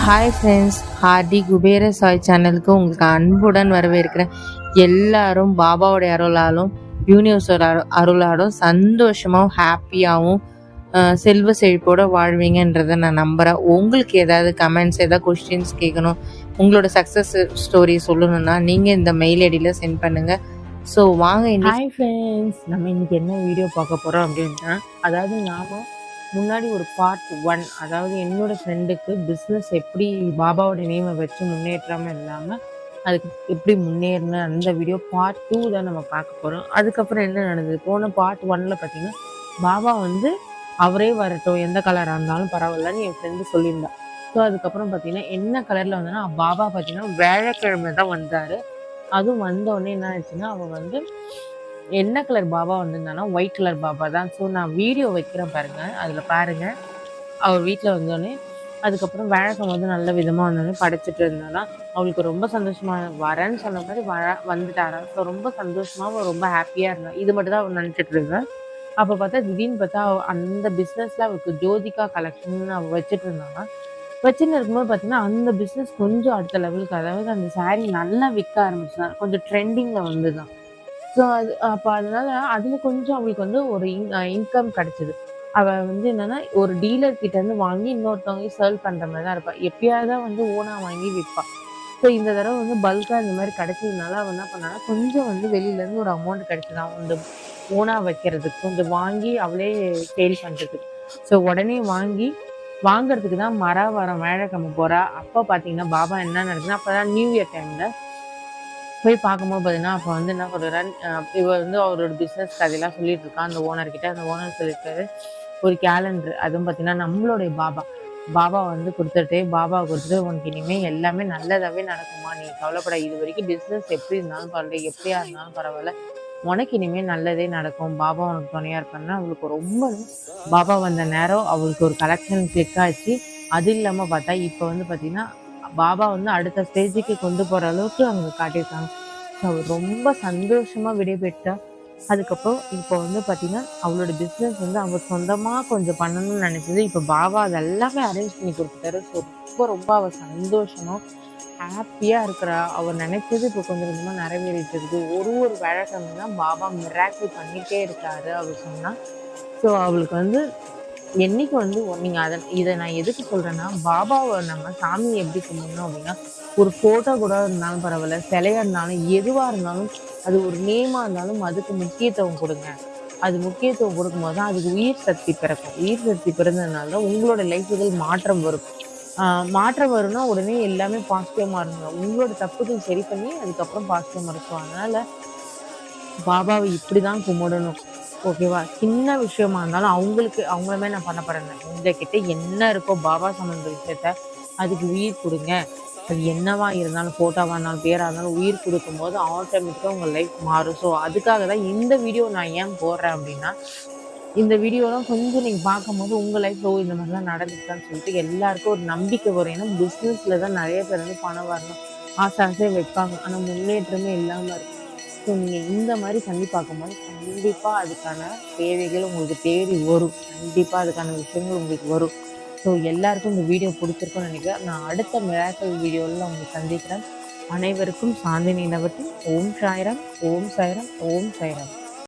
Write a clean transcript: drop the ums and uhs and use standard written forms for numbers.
Hi friends, ஹார்டி குபேர சாய் சேனலுக்கு உங்களுக்கு அன்புடன் வரவேற்கிறேன். எல்லாரும் பாபாவோடைய அருளாலும் யூனிவர்ஸோட அருளாலும் சந்தோஷமாகவும் ஹாப்பியாகவும் செல்வ செழிப்போட வாழ்வீங்கன்றதை நான் நம்புகிறேன். உங்களுக்கு ஏதாவது கமெண்ட்ஸ், ஏதாவது கொஸ்டின்ஸ் கேட்கணும், உங்களோட சக்ஸஸ் ஸ்டோரி சொல்லணும்னா நீங்கள் இந்த மெயில் ஐடியில் சென்ட் பண்ணுங்கள். ஸோ வாங்க. ஹாய் ஃப்ரெண்ட்ஸ், நம்ம இன்றைக்கி என்ன வீடியோ பார்க்க போகிறோம் அப்படின்னா, அதாவது நாம் முன்னாடி ஒரு பார்ட் 1, அதாவது என்னோடய ஃப்ரெண்டுக்கு பிஸ்னஸ் எப்படி பாபாவோட நேமை வச்சு முன்னேற்றாமல் இல்லாமல் அதுக்கு எப்படி முன்னேறின அந்த வீடியோ பார்ட் 2 தான் நம்ம பார்க்க போகிறோம். அதுக்கப்புறம் என்ன நடந்தது, போன பார்ட் 1ல் பார்த்தீங்கன்னா பாபா வந்து அவரே வரட்டும், எந்த கலராக இருந்தாலும் பரவாயில்லன்னு என் ஃப்ரெண்டு சொல்லியிருந்தான். ஸோ அதுக்கப்புறம் பார்த்தீங்கன்னா என்ன கலரில் வந்தோன்னா பாபா பார்த்தீங்கன்னா வியாழக்கிழமை தான் வந்தார். அதுவும் வந்தோடனே என்ன ஆச்சுன்னா அவன் வந்து என்ன கலர் பாபா வந்திருந்தானா ஒயிட் கலர் பாபா தான். ஸோ நான் வீடியோ வைக்கிறேன் பாருங்கள், அதில் பாருங்கள். அவர் வீட்டில் வந்தோடனே அதுக்கப்புறம் வியாழக்கம் வந்து நல்ல விதமாக வந்தோடனே படைச்சிட்டு இருந்தானா அவளுக்கு ரொம்ப சந்தோஷமாக வரேன்னு சொன்ன மாதிரி வந்துட்டாரா. ஸோ ரொம்ப சந்தோஷமாக ரொம்ப ஹாப்பியாக இருந்தான். இது மட்டும் தான் அவன் நினச்சிட்டு இருந்தேன். அப்போ பார்த்தா திடீர்னு பார்த்தா அந்த பிஸ்னஸில் அவளுக்கு ஜோதிகா கலெக்ஷன் அவள் வச்சுட்டு இருந்தாங்க. வச்சுன்னு இருக்கும்போது பார்த்தீங்கன்னா அந்த பிஸ்னஸ் கொஞ்சம் அடுத்த லெவலுக்கு, அதாவது அந்த சாரீ நல்லா விற்க ஆரம்பிச்சுதான், கொஞ்சம் ட்ரெண்டிங்கில் வந்து தான். ஸோ அது அப்போ அதனால அதில் கொஞ்சம் அவளுக்கு வந்து ஒரு இன்கம் கிடச்சிது. அவள் வந்து என்னென்னா ஒரு டீலர் கிட்டேருந்து வாங்கி இன்னொருத்தவங்க சேல் பண்ணுற மாதிரி தான் இருப்பாள். எப்பயாவது தான் வந்து ஓனாக வாங்கி விற்பாள். ஸோ இந்த தடவை வந்து பல்காக இந்த மாதிரி கிடச்சதுனால அவள் என்ன பண்ணான்னா கொஞ்சம் வந்து வெளியிலேருந்து ஒரு அமௌண்ட் கிடச்சிது அவன் வந்து ஓனாக வைக்கிறதுக்கு, கொஞ்சம் வாங்கி அவளே சேல் பண்ணுறதுக்கு. ஸோ உடனே வாங்கிறதுக்கு தான் வாரம் வியாழக்கிழமை போகிறா. அப்போ பார்த்தீங்கன்னா பாபா என்ன நடக்குதுன்னா, அப்போ தான் நியூ இயர் டைமில் போய் பார்க்கும்போது பார்த்தீங்கன்னா அப்போ வந்து என்ன பண்ணுறான், இவர் வந்து அவரோட பிஸ்னஸ் கதையெல்லாம் சொல்லிட்டு இருக்கான் அந்த ஓனர்கிட்ட. அந்த ஓனர் சொல்லியிருக்காரு ஒரு கேலண்டர், அதுவும் பார்த்தீங்கன்னா நம்மளுடைய பாபா வந்து பாபாவை கொடுத்துட்டு உனக்கு இனிமேல் எல்லாமே நல்லதாகவே நடக்குமா, நீ கவலைப்பட, இது வரைக்கும் பிஸ்னஸ் எப்படி இருந்தாலும் பரவாயில்ல, எப்படியா இருந்தாலும் பரவாயில்ல, உனக்கு இனிமேல் நல்லதே நடக்கும், பாபா உனக்கு துணையாக இருக்கான்னா. அவளுக்கு ரொம்ப பாபா வந்த நேரம் அவளுக்கு ஒரு கலெக்ஷன் கிளிக் ஆச்சு. அது இல்லாமல் பார்த்தா இப்போ வந்து பார்த்திங்கன்னா பாபா வந்து அடுத்த ஸ்டேஜுக்கு கொண்டு போகிற அளவுக்கு அவங்க காட்டியிருக்காங்க. ஸோ அவள் ரொம்ப சந்தோஷமாக விடைபெற்றா. அதுக்கப்புறம் இப்போ வந்து பார்த்திங்கன்னா அவளோட பிஸ்னஸ் வந்து அவள் சொந்தமாக கொஞ்சம் பண்ணணும்னு நினச்சது இப்போ பாபா அது எல்லாமே அரேஞ்ச் பண்ணி கொடுத்துட்டாரு. ஸோ ரொம்ப அவள் சந்தோஷமாக ஹாப்பியாக இருக்கிறா. அவள் நினைச்சது இப்போ கொஞ்சம் கொஞ்சமாக நிறைவேறிட்டு இருக்குது. ஒரு வியாழக்கிழமை தான் பாபா மிராக்கிள் பண்ணிகிட்டே இருக்காரு அவள் சொன்னால். ஸோ அவளுக்கு வந்து என்னைக்கு வந்து நீங்கள் இதை நான் எதுக்கு சொல்கிறேன்னா, பாபாவை நம்ம சாமியை எப்படி கும்பிடணும் அப்படின்னா, ஒரு ஃபோட்டோ கூட இருந்தாலும் பரவாயில்ல, சிலையாக இருந்தாலும் எதுவாக இருந்தாலும், அது ஒரு நேமாக இருந்தாலும் அதுக்கு முக்கியத்துவம் கொடுங்க. அது முக்கியத்துவம் கொடுக்கும்போது தான் அதுக்கு உயிர் சக்தி பிறக்கும். உயிர் சக்தி பிறந்ததுனால தான் உங்களோட லைஃப்கள் மாற்றம் வரும். மாற்றம் வரும்னா உடனே எல்லாமே பாசிட்டிவாக இருங்க. உங்களோட தப்புகள் சரி பண்ணி அதுக்கப்புறம் பாசிட்டிவாக இருக்கும். அதனால் பாபாவை இப்படி தான் கும்பிடணும், ஓகேவா? சின்ன விஷயமா இருந்தாலும் அவங்களுமே நான் பண்ண போறேன். உங்ககிட்ட என்ன இருக்கோ பாபா சம்பந்த விஷயத்த அதுக்கு உயிர் கொடுங்க. அது என்னவா இருந்தாலும், ஃபோட்டோவா இருந்தாலும், பேராக இருந்தாலும் உயிர் கொடுக்கும்போது ஆட்டோமேட்டிக்காக உங்கள் லைஃப் மாறும். ஸோ அதுக்காக தான் இந்த வீடியோ நான் ஏன் போடுறேன் அப்படின்னா, இந்த வீடியோலாம் கொஞ்சம் நீங்கள் பார்க்கும்போது உங்கள் லைஃப்பில் இந்த மாதிரிலாம் நடந்துச்சான்னு சொல்லிட்டு எல்லாருக்கும் ஒரு நம்பிக்கை வரும். ஏன்னா பிஸ்னஸில் தான் நிறைய பேர் வந்து பணம் வரணும் ஆசையாக வைப்பாங்க, ஆனால் முன்னேற்றமே இல்லாமல் இருக்கும். ஸோ நீங்கள் இந்த மாதிரி பண்ணி பார்க்கும்போது கண்டிப்பாக அதுக்கான தேவைகள் உங்களுக்கு தேடி வரும். கண்டிப்பாக அதுக்கான விஷயங்கள் உங்களுக்கு வரும். ஸோ எல்லாருக்கும் இந்த வீடியோ பிடிச்சிருக்கும்னு நினைக்கிறேன். நான் அடுத்த மிராக்கிள் வீடியோவில் உங்களை சந்திக்கிறேன். அனைவருக்கும் சாந்தி நிலவட்டும். ஓம் சாய்ராம், ஓம் சாய்ராம், ஓம் சாய்ராம்.